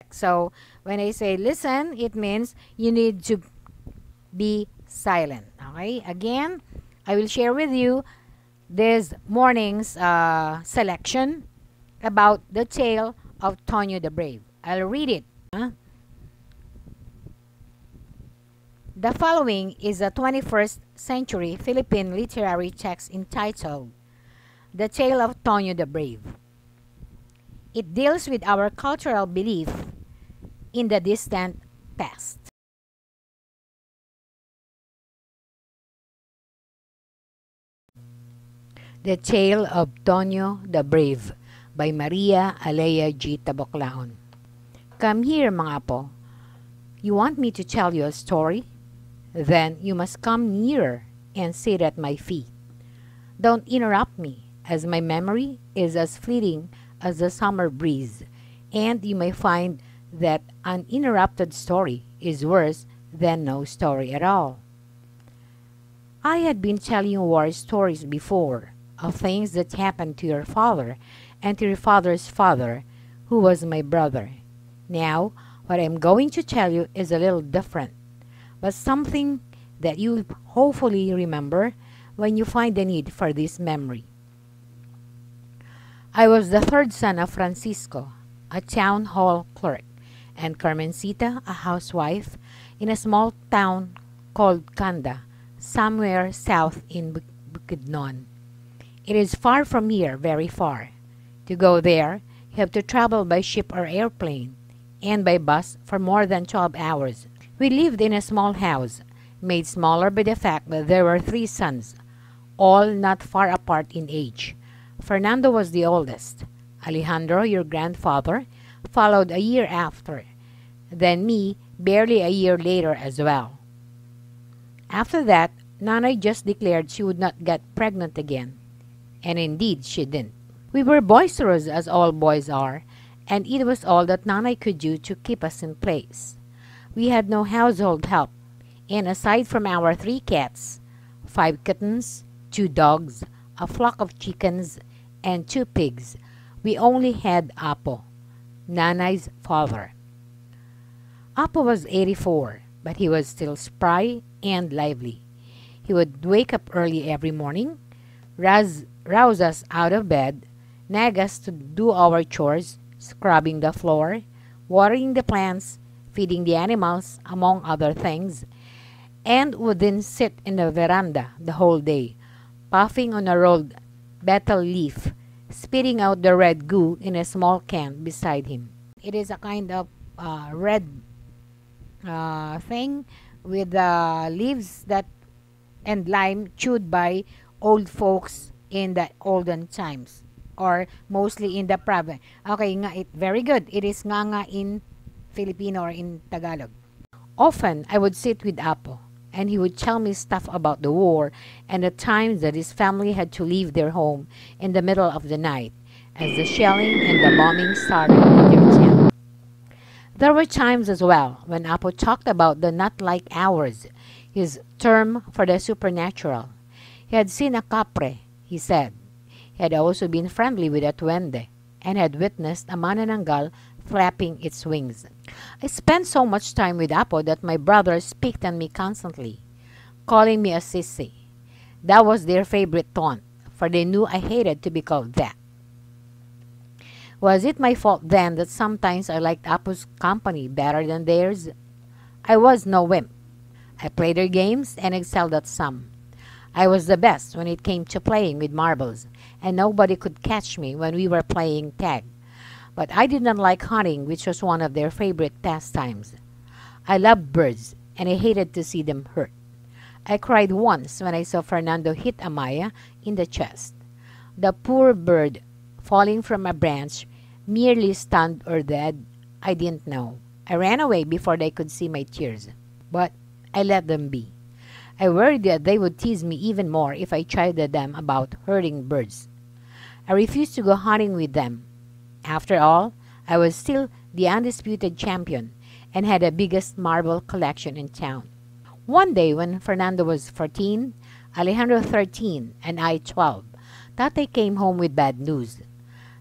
correct. So when I say listen, it means you need to be silent. Okay, again, I will share with you this morning's selection about the tale of Tonyo the Brave. I'll read it. The following is a 21st century Philippine literary text entitled The Tale of Tonyo the Brave. It deals with our cultural belief in the distant past. The Tale of Tonyo the Brave by Maria Aleah G. Taboclaon. Come here, mga apo. You want me to tell you a story? Then you must come nearer and sit at my feet. Don't interrupt me, as my memory is as fleeting as the summer breeze, and you may find that an interrupted story is worse than no story at all. I had been telling you war stories before, of things that happened to your father and to your father's father, who was my brother. Now, what I'm going to tell you is a little different, but something that you'll hopefully remember when you find the need for this memory. I was the third son of Francisco, a town hall clerk, and Carmencita, a housewife, in a small town called Kanda, somewhere south in Bukidnon. It is far from here, very far. To go there, you have to travel by ship or airplane, and by bus for more than 12 hours. We lived in a small house, made smaller by the fact that there were 3 sons, all not far apart in age. Fernando was the oldest. Alejandro, your grandfather, followed a year after. Then me, barely a year later as well. After that, Nanay just declared she would not get pregnant again. And indeed, she didn't. We were boisterous as all boys are, and it was all that Nanay could do to keep us in place. We had no household help, and aside from our 3 cats, 5 kittens, 2 dogs, a flock of chickens, and 2 pigs, we only had Apo, Nanay's father. Apo was 84, but he was still spry and lively. He would wake up early every morning, rouse us out of bed, nag us to do our chores, scrubbing the floor, watering the plants, feeding the animals, among other things, and would then sit in the veranda the whole day, puffing on a rolled betel leaf, spitting out the red goo in a small can beside him. It is a kind of red thing with leaves that and lime chewed by old folks in the olden times, or mostly in the province. Okay, very good. It is nga in Filipino or in Tagalog. Often, I would sit with Apo, and he would tell me stuff about the war and the times that his family had to leave their home in the middle of the night as the shelling and the bombing started in their town. There were times as well when Apo talked about the nut-like hours, his term for the supernatural. He had seen a kapre, he said. He had also been friendly with a duende and had witnessed a manananggal flapping its wings. I spent so much time with Apo that my brothers picked on me constantly, calling me a sissy. That was their favorite taunt, for they knew I hated to be called that. Was it my fault then that sometimes I liked Apo's company better than theirs? I was no wimp. I played their games and excelled at some. I was the best when it came to playing with marbles, and nobody could catch me when we were playing tag. But I did not like hunting, which was one of their favorite pastimes. I loved birds, and I hated to see them hurt. I cried once when I saw Fernando hit Amaya in the chest. The poor bird, falling from a branch, merely stunned or dead, I didn't know. I ran away before they could see my tears, but I let them be. I worried that they would tease me even more if I chided them about hurting birds. I refused to go hunting with them. After all, I was still the undisputed champion and had the biggest marble collection in town. One day when Fernando was 14, Alejandro 13, and I 12, Tatay came home with bad news.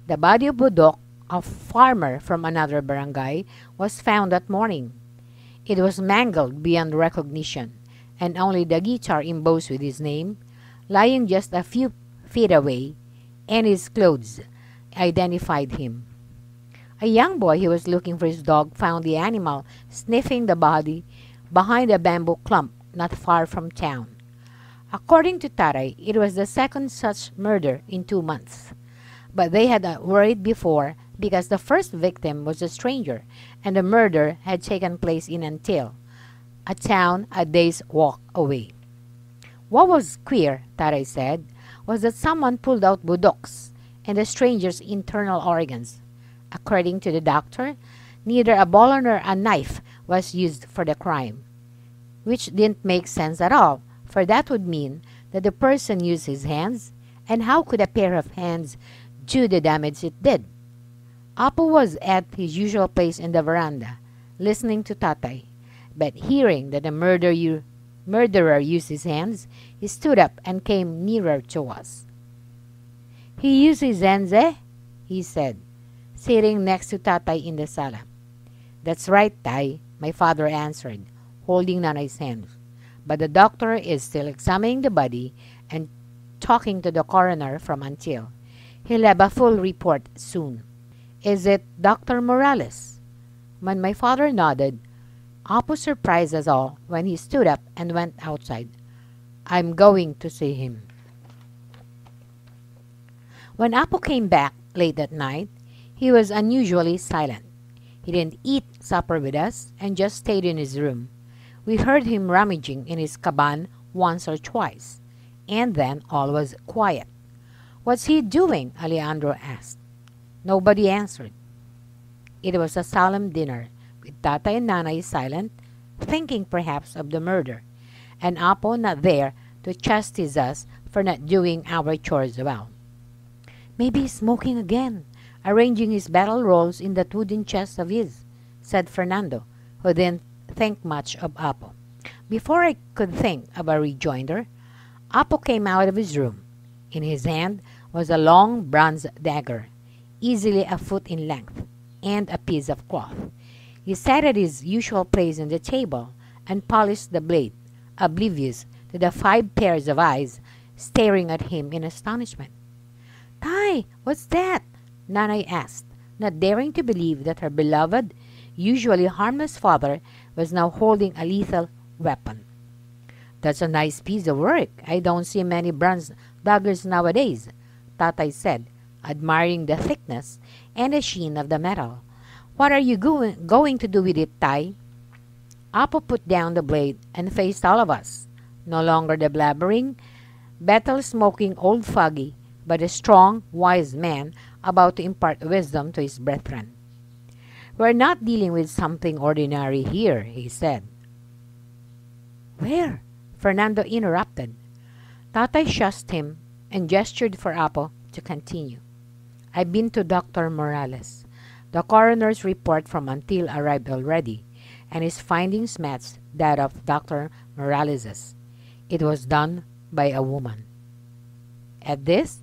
The body of Budok, a farmer from another barangay, was found that morning. It was mangled beyond recognition, and only the guitar embossed with his name, lying just a few feet away, and his clothes identified him. A young boy who was looking for his dog found the animal sniffing the body behind a bamboo clump not far from town. According to Taray, it was the second such murder in 2 months. But they had worried before because the first victim was a stranger and the murder had taken place in Antil, a town a day's walk away. What was queer, Taray said, was that someone pulled out buttocks and the stranger's internal organs. According to the doctor, neither a ball nor a knife was used for the crime, which didn't make sense at all, for that would mean that the person used his hands, and how could a pair of hands do the damage it did? Apo was at his usual place in the veranda, listening to Tatay, but hearing that the murderer used his hands, he stood up and came nearer to us. "He used his hands, eh?" he said, sitting next to Tatay in the sala. "That's right, Tay," my father answered, holding Nanay's hand. "But the doctor is still examining the body and talking to the coroner from Antil. He'll have a full report soon." "Is it Dr. Morales?" When my father nodded, Apo surprised us all when he stood up and went outside. "I'm going to see him." When Apo came back late at night, he was unusually silent. He didn't eat supper with us and just stayed in his room. We heard him rummaging in his caban once or twice, and then all was quiet. "What's he doing?" Alejandro asked. Nobody answered. It was a solemn dinner, with Tata and Nanay silent, thinking perhaps of the murder, and Apo not there to chastise us for not doing our chores well. "Maybe he's smoking again, arranging his battle rolls in that wooden chest of his," said Fernando, who didn't think much of Apo. Before I could think of a rejoinder, Apo came out of his room. In his hand was a long bronze dagger, easily a foot in length, and a piece of cloth. He sat at his usual place on the table and polished the blade, oblivious to the 5 pairs of eyes staring at him in astonishment. "Tay, what's that?" Nanay asked, not daring to believe that her beloved, usually harmless father was now holding a lethal weapon. "That's a nice piece of work. I don't see many bronze daggers nowadays," Tatay said, admiring the thickness and the sheen of the metal. "What are you going to do with it, Tay?" Apo put down the blade and faced all of us, no longer the blabbering, betel-smoking old foggy, but a strong, wise man about to impart wisdom to his brethren. "We're not dealing with something ordinary here," he said. "Where?" Fernando interrupted. Tatay shushed him and gestured for Apo to continue. "I've been to Dr. Morales. The coroner's report from Antil arrived already, and his findings matched that of Dr. Morales's. It was done by a woman." At this,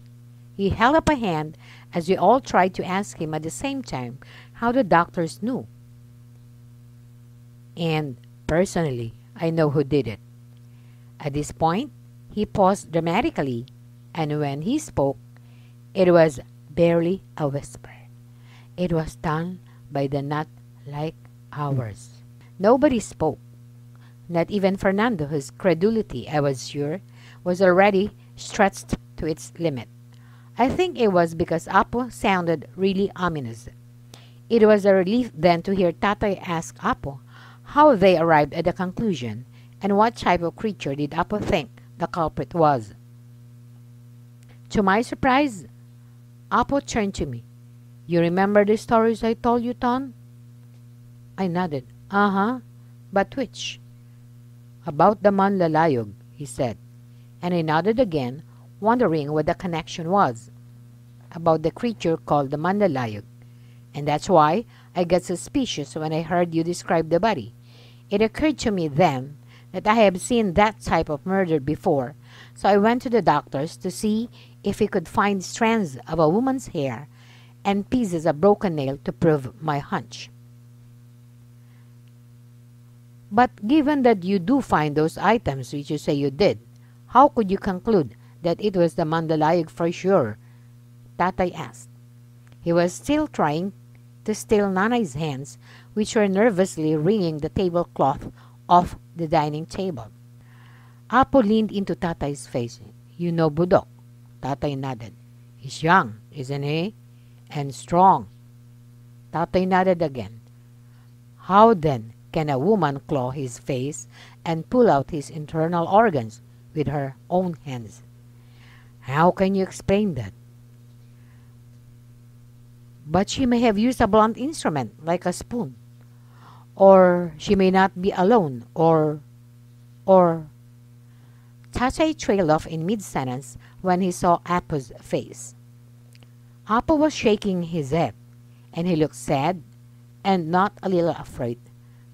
he held up a hand as we all tried to ask him at the same time how the doctors knew. "And personally, I know who did it." At this point, he paused dramatically, and when he spoke, it was barely a whisper. "It was done by the not like ours." Nobody spoke, not even Fernando, whose credulity, I was sure, was already stretched to its limit. I think it was because Apo sounded really ominous. It was a relief then to hear Tatay ask Apo how they arrived at the conclusion, and what type of creature did Apo think the culprit was. To my surprise, Apo turned to me. "You remember the stories I told you, Ton?" I nodded. "Uh-huh. But which?" "About the Manlalayog," he said, and I nodded again, wondering what the connection was. "About the creature called the Manlalayog. And that's why I got suspicious when I heard you describe the body. It occurred to me then that I have seen that type of murder before, so I went to the doctors to see if we could find strands of a woman's hair and pieces of broken nail to prove my hunch. But given that you do find those items which you say you did, how could you conclude that it was the Mandalayog for sure? Tatay asked. He was still trying to steal Nanay's hands, which were nervously wringing the tablecloth off the dining table. Apo leaned into Tatay's face. You know Budok? Tatay nodded. He's young, isn't he? And strong. Tatay nodded again. How then can a woman claw his face and pull out his internal organs with her own hands? How can you explain that? But she may have used a blunt instrument, like a spoon. Or she may not be alone, or... Tatay trailed off in mid-sentence when he saw Apo's face. Apo was shaking his head, and he looked sad and not a little afraid.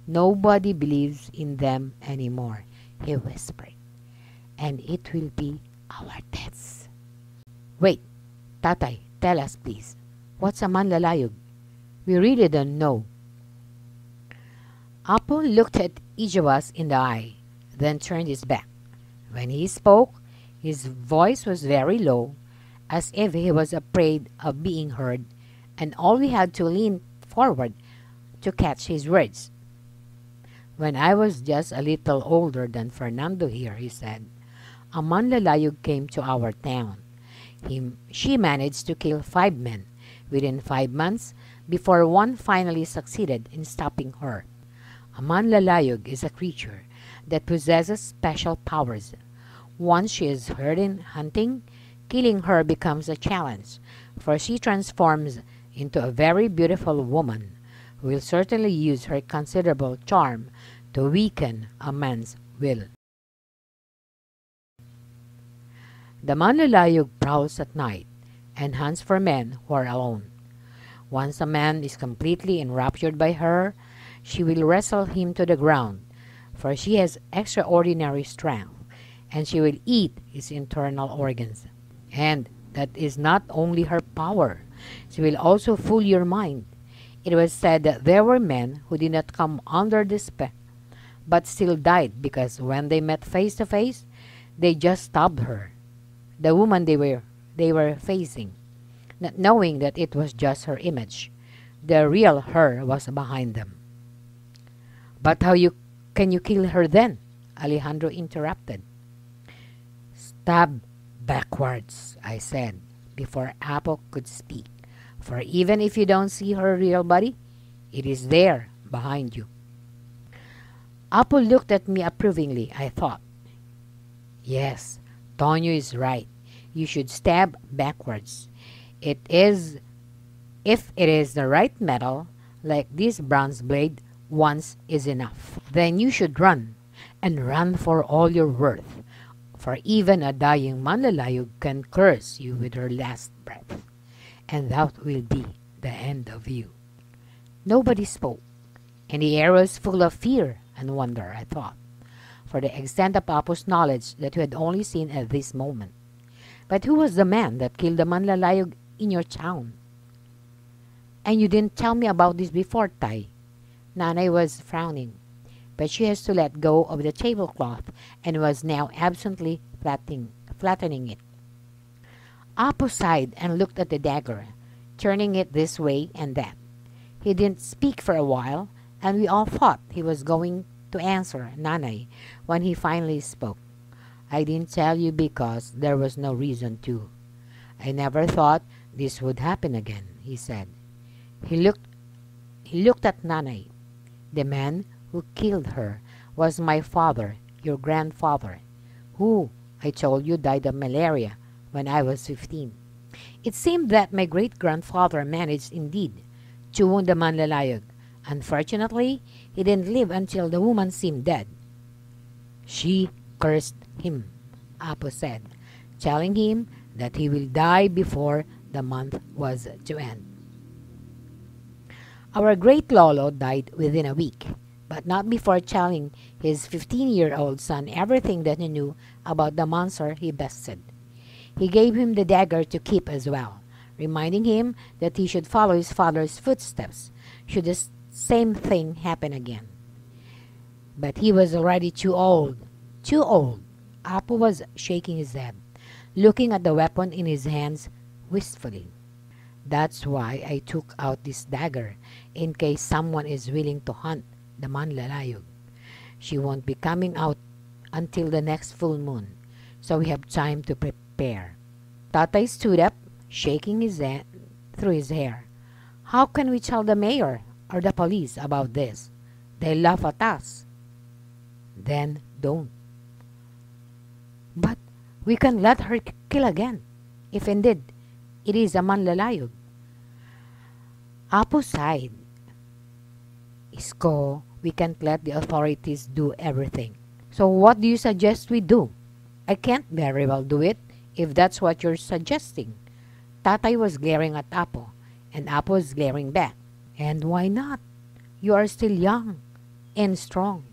Nobody believes in them anymore, he whispered. And it will be our deaths. Wait, Tatay, tell us please. What's a Manlalayog? We really don't know. Apo looked at each of us in the eye, then turned his back. When he spoke, his voice was very low, as if he was afraid of being heard, and all we had to lean forward to catch his words. When I was just a little older than Fernando here, he said, a Manlalayog came to our town. She managed to kill 5 men within 5 months before one finally succeeded in stopping her. A Manlalayog is a creature that possesses special powers. Once she is heard in hunting, killing her becomes a challenge, for she transforms into a very beautiful woman who will certainly use her considerable charm to weaken a man's will. The Manlalayog prowls at night and hunts for men who are alone. Once a man is completely enraptured by her, she will wrestle him to the ground, for she has extraordinary strength, and she will eat his internal organs. And that is not only her power, she will also fool your mind. It was said that there were men who did not come under this spell, but still died because when they met face to face, they just stabbed her, the woman they were facing, not knowing that it was just her image. The real her was behind them. But how can you kill her then? Alejandro interrupted. Stab backwards, I said, before Apo could speak. For even if you don't see her real body, it is there behind you. Apo looked at me approvingly, I thought. Yes, Tonyo is right. You should stab backwards. If it is the right metal, like this bronze blade, once is enough. Then you should run, and run for all you're worth. For even a dying Manlalayog can curse you with her last breath, and that will be the end of you. Nobody spoke, and the air was full of fear and wonder, I thought, for the extent of Apo's knowledge that we had only seen at this moment. But who was the man that killed the Manlalayog in your town? And you didn't tell me about this before, Tay. Nanay was frowning, but she has to let go of the tablecloth and was now absently flattening it. Apo sighed and looked at the dagger, turning it this way and that. He didn't speak for a while, and we all thought he was going to answer Nanay when he finally spoke. I didn't tell you because there was no reason to. I never thought this would happen again, he said. He looked at Nanay. The man who killed her was my father, your grandfather, who, I told you, died of malaria when I was 15. It seemed that my great-grandfather managed indeed to wound the Manlalayog. Unfortunately, he didn't live until the woman seemed dead. She cursed him, Apo said, telling him that he will die before the month was to end. Our great Lolo died within a week, but not before telling his 15-year-old son everything that he knew about the monster he bested. He gave him the dagger to keep as well, reminding him that he should follow his father's footsteps should the same thing happen again. But he was already too old. Too old. Apo was shaking his head, looking at the weapon in his hands wistfully. That's why I took out this dagger, in case someone is willing to hunt the Manlalayog. She won't be coming out until the next full moon, so we have time to prepare. Tatay stood up, shaking his head through his hair. How can we tell the mayor or the police about this? They laugh at us. Then don't. But we can let her kill again, if indeed it is a Manlalayog. Apo sighed. Isko, we can't let the authorities do everything. So what do you suggest we do? I can't very well do it, if that's what you're suggesting. Tatay was glaring at Apo, and Apo was glaring back. And why not? You are still young and strong.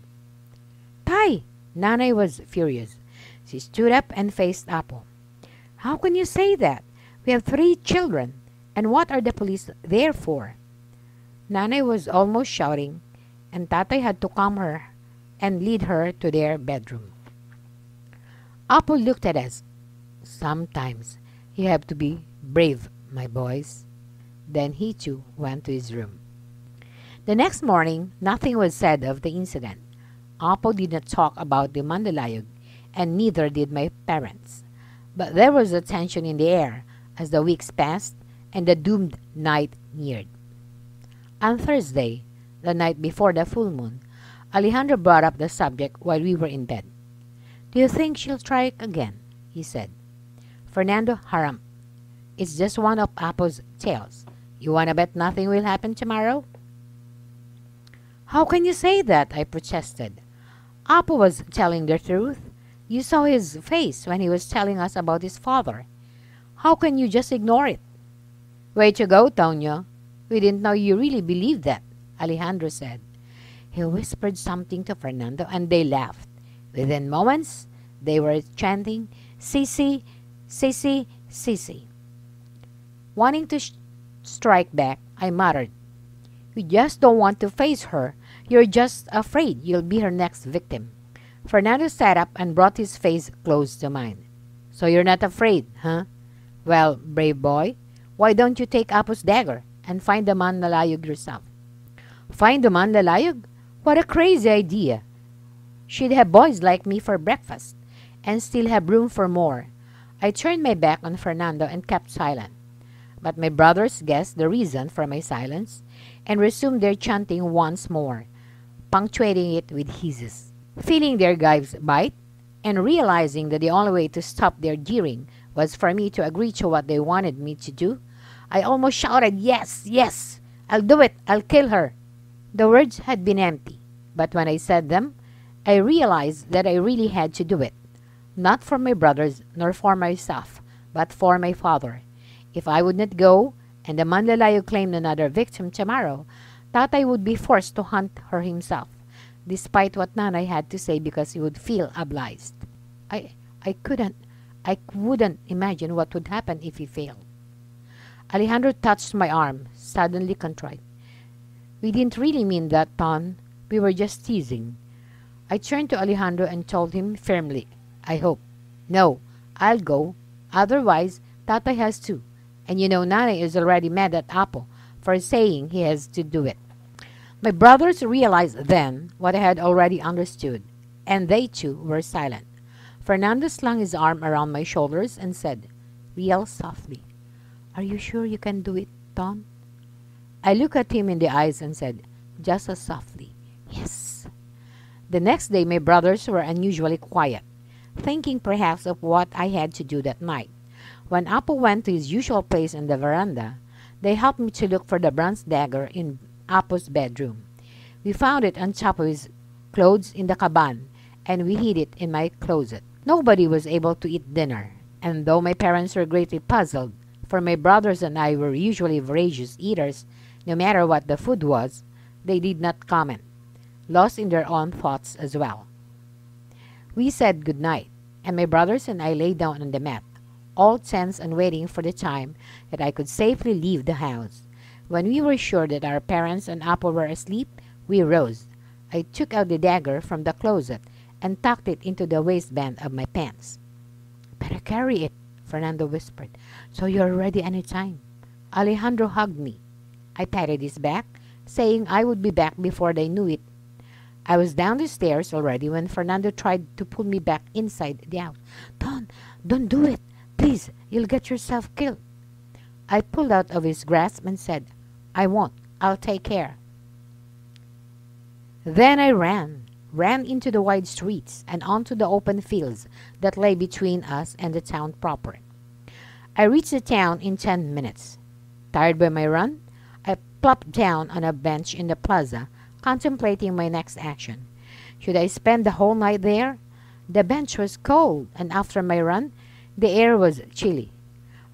Tay! Nanay was furious. She stood up and faced Apo. How can you say that? We have 3 children, and what are the police there for? Nanay was almost shouting, and Tatay had to calm her and lead her to their bedroom. Apo looked at us. Sometimes you have to be brave, my boys. Then he too went to his room. The next morning, nothing was said of the incident. Apo did not talk about the Manlalayog, and neither did my parents. But there was a tension in the air as the weeks passed and the doomed night neared. On Thursday, the night before the full moon, Alejandro brought up the subject while we were in bed. Do you think she'll strike again? He said. Fernando harumphed. It's just one of Apo's tales. You wanna bet nothing will happen tomorrow? How can you say that? I protested. Apo was telling the truth. You saw his face when he was telling us about his father. How can you just ignore it? Way to go, Tonyo. We didn't know you really believed that, Alejandro said. He whispered something to Fernando and they laughed. Within moments, they were chanting, Sisi, Sisi, Sisi. Wanting to strike back, I muttered, You just don't want to face her. You're just afraid you'll be her next victim. Fernando sat up and brought his face close to mine. So you're not afraid, huh? Well, brave boy, why don't you take Apo's dagger and find the Manlalayog yourself? Find the Manlalayog? What a crazy idea. She'd have boys like me for breakfast and still have room for more. I turned my back on Fernando and kept silent. But my brothers guessed the reason for my silence and resumed their chanting once more, punctuating it with hisses. Feeling their guides bite and realizing that the only way to stop their jeering was for me to agree to what they wanted me to do, I almost shouted, Yes, yes, I'll do it, I'll kill her. The words had been empty, but when I said them, I realized that I really had to do it, not for my brothers nor for myself, but for my father. If I would not go, and the Manlalayog claimed another victim tomorrow, Tatay would be forced to hunt her himself, despite what Nanay had to say because he would feel obliged. I wouldn't imagine what would happen if he failed. Alejandro touched my arm, suddenly contrite. We didn't really mean that, Ton. We were just teasing. I turned to Alejandro and told him firmly, I hope. No, I'll go. Otherwise, Tatay has to. And you know Nanay is already mad at Apo for saying he has to do it. My brothers realized then what I had already understood, and they too were silent. Fernando slung his arm around my shoulders and said, real softly, Are you sure you can do it, Ton? I looked at him in the eyes and said, just as softly, Yes. The next day my brothers were unusually quiet, thinking perhaps of what I had to do that night. When Apo went to his usual place in the veranda, they helped me to look for the bronze dagger in Apo's bedroom. We found it on top of his clothes in the caban, and we hid it in my closet. Nobody was able to eat dinner, and though my parents were greatly puzzled, for my brothers and I were usually voracious eaters, no matter what the food was, they did not comment, lost in their own thoughts as well. We said good night, and my brothers and I lay down on the mat, all tense and waiting for the time that I could safely leave the house. When we were sure that our parents and Apple were asleep, we rose. I took out the dagger from the closet and tucked it into the waistband of my pants. "Better carry it," Fernando whispered, "so you're ready any time." Alejandro hugged me. I patted his back, saying I would be back before they knew it. I was down the stairs already when Fernando tried to pull me back inside the house. Don't do it. Please, you'll get yourself killed." I pulled out of his grasp and said, "I won't. I'll take care." Then I ran into the wide streets and onto the open fields that lay between us and the town proper. I reached the town in 10 minutes. Tired by my run, I plopped down on a bench in the plaza, contemplating my next action. Should I spend the whole night there? The bench was cold, and after my run, the air was chilly.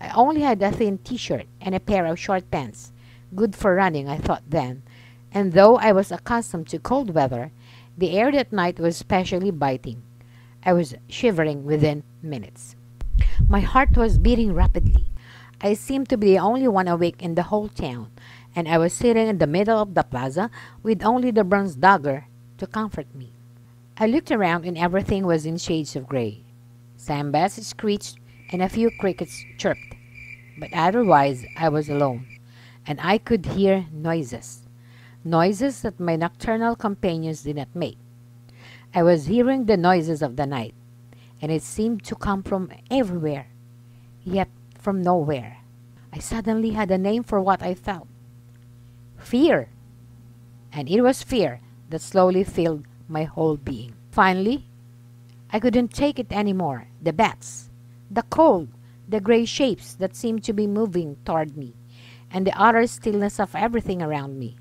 I only had a thin t-shirt and a pair of short pants. Good for running, I thought then. And though I was accustomed to cold weather, the air that night was especially biting. I was shivering within minutes. My heart was beating rapidly. I seemed to be the only one awake in the whole town, and I was sitting in the middle of the plaza with only the bronze Dagger to comfort me. I looked around and everything was in shades of gray. Sambas screeched and a few crickets chirped, but otherwise I was alone, and I could hear noises that my nocturnal companions did not make. I was hearing the noises of the night, and it seemed to come from everywhere, yet from nowhere. I suddenly had a name for what I felt. Fear. And it was fear that slowly filled my whole being. Finally, I couldn't take it anymore. The bats, the cold, the gray shapes that seemed to be moving toward me, and the utter stillness of everything around me.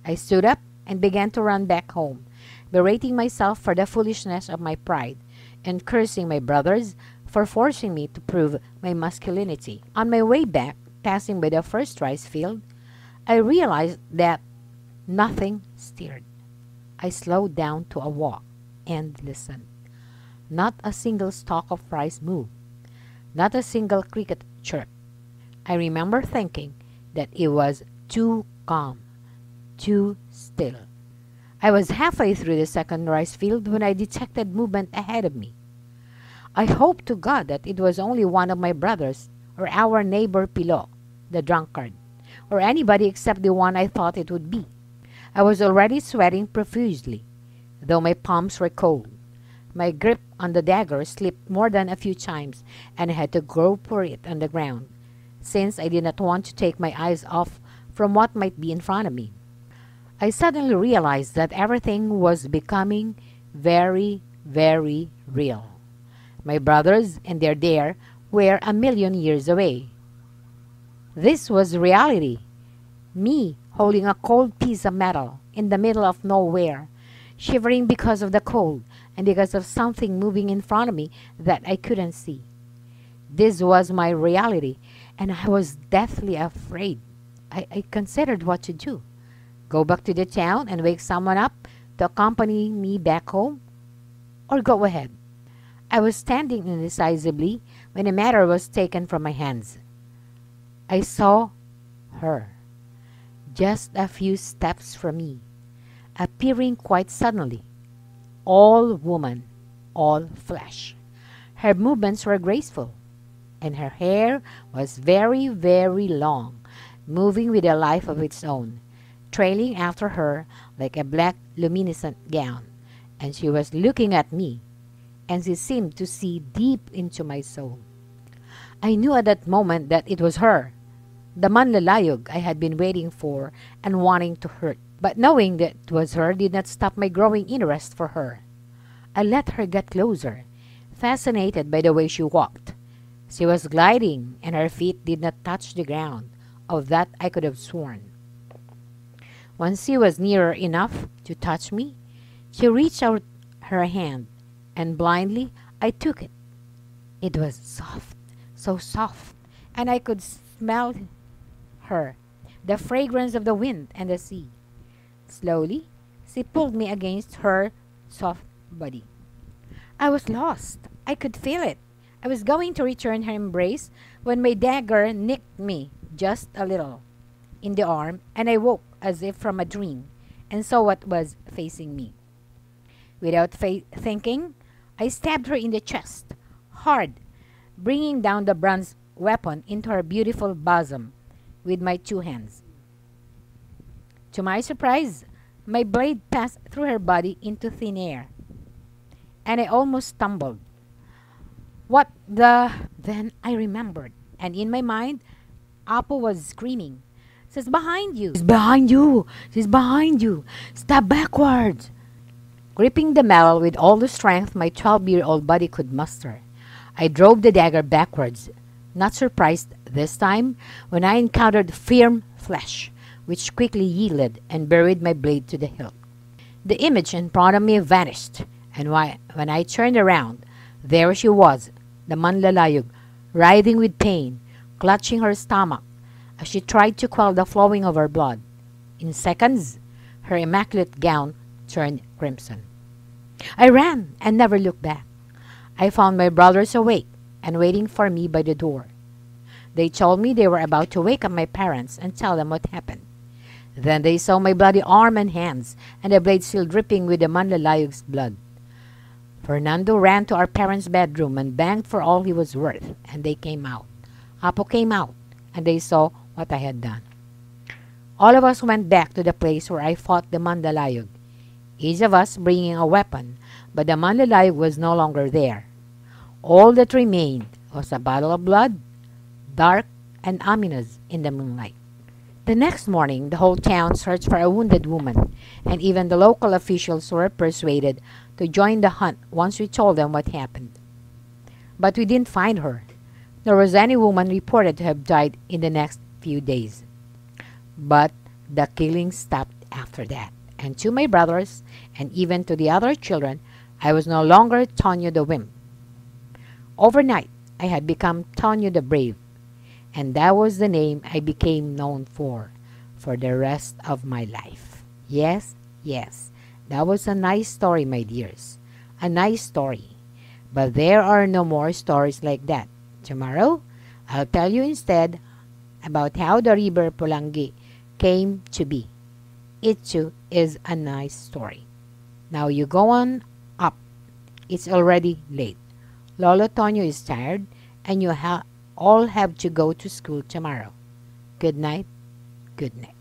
I stood up and began to run back home, berating myself for the foolishness of my pride and cursing my brothers for forcing me to prove my masculinity. On my way back, passing by the first rice field, I realized that nothing stirred. I slowed down to a walk and listened. Not a single stalk of rice moved. Not a single cricket chirped. I remember thinking that it was too calm, too still. I was halfway through the second rice field when I detected movement ahead of me. I hoped to God that it was only one of my brothers or our neighbor Pilo, the drunkard, or anybody except the one I thought it would be. I was already sweating profusely, though my palms were cold. My grip on the dagger slipped more than a few times, and I had to grope for it on the ground, since I did not want to take my eyes off from what might be in front of me. I suddenly realized that everything was becoming very, very real. My brothers and their dare were a million years away. This was reality. Me holding a cold piece of metal in the middle of nowhere, shivering because of the cold and because of something moving in front of me that I couldn't see. This was my reality, and I was deathly afraid. I considered what to do. Go back to the town and wake someone up to accompany me back home, or go ahead. I was standing indecisively when the matter was taken from my hands. I saw her, just a few steps from me, appearing quite suddenly, all woman, all flesh. Her movements were graceful, and her hair was very, very long, moving with a life of its own, trailing after her like a black luminescent gown, and she was looking at me, and she seemed to see deep into my soul. I knew at that moment that it was her, the Manlalayog I had been waiting for and wanting to hurt. But knowing that it was her did not stop my growing interest for her. I let her get closer, fascinated by the way she walked. She was gliding, and her feet did not touch the ground. Of that I could have sworn. When she was nearer enough to touch me, she reached out her hand, and blindly I took it. It was soft, so soft, and I could smell her, the fragrance of the wind and the sea. Slowly, she pulled me against her soft body. I was lost. I could feel it. I was going to return her embrace when my dagger nicked me just a little in the arm, and I woke as if from a dream and saw what was facing me. Without thinking, I stabbed her in the chest, hard, bringing down the bronze weapon into her beautiful bosom with my two hands. To my surprise, my blade passed through her body into thin air, and I almost stumbled. What the? Then I remembered, and in my mind, Apo was screaming, "She's behind you! She's behind you! She's behind you! Stab backwards!" Gripping the metal with all the strength my 12-year-old body could muster, I drove the dagger backwards, not surprised this time when I encountered firm flesh, which quickly yielded and buried my blade to the hilt. The image in front of me vanished, and when I turned around, there she was, the Manlalayog, writhing with pain, clutching her stomach as she tried to quell the flowing of her blood. In seconds, her immaculate gown turned crimson. I ran and never looked back. I found my brothers awake and waiting for me by the door. They told me they were about to wake up my parents and tell them what happened. Then they saw my bloody arm and hands and the blade still dripping with the Manlalayog's blood. Fernando ran to our parents' bedroom and banged for all he was worth, and they came out. Apo came out, and they saw what I had done. All of us went back to the place where I fought the Manlalayog, each of us bringing a weapon, but the Manlalayog was no longer there. All that remained was a bottle of blood, dark and ominous in the moonlight. The next morning, the whole town searched for a wounded woman, and even the local officials were persuaded to join the hunt once we told them what happened. But we didn't find her, nor was any woman reported to have died in the next few days. But the killing stopped after that, and to my brothers, and even to the other children, I was no longer Tonyo the Wimp. Overnight, I had become Tonyo the Brave, and that was the name I became known for the rest of my life. Yes, that was a nice story, my dears. A nice story. But there are no more stories like that. Tomorrow, I'll tell you instead about how the river Pulangi came to be. It too is a nice story. Now you go on up. It's already late. Lolo Tonyo is tired, and you all have to go to school tomorrow. Good night. Good night.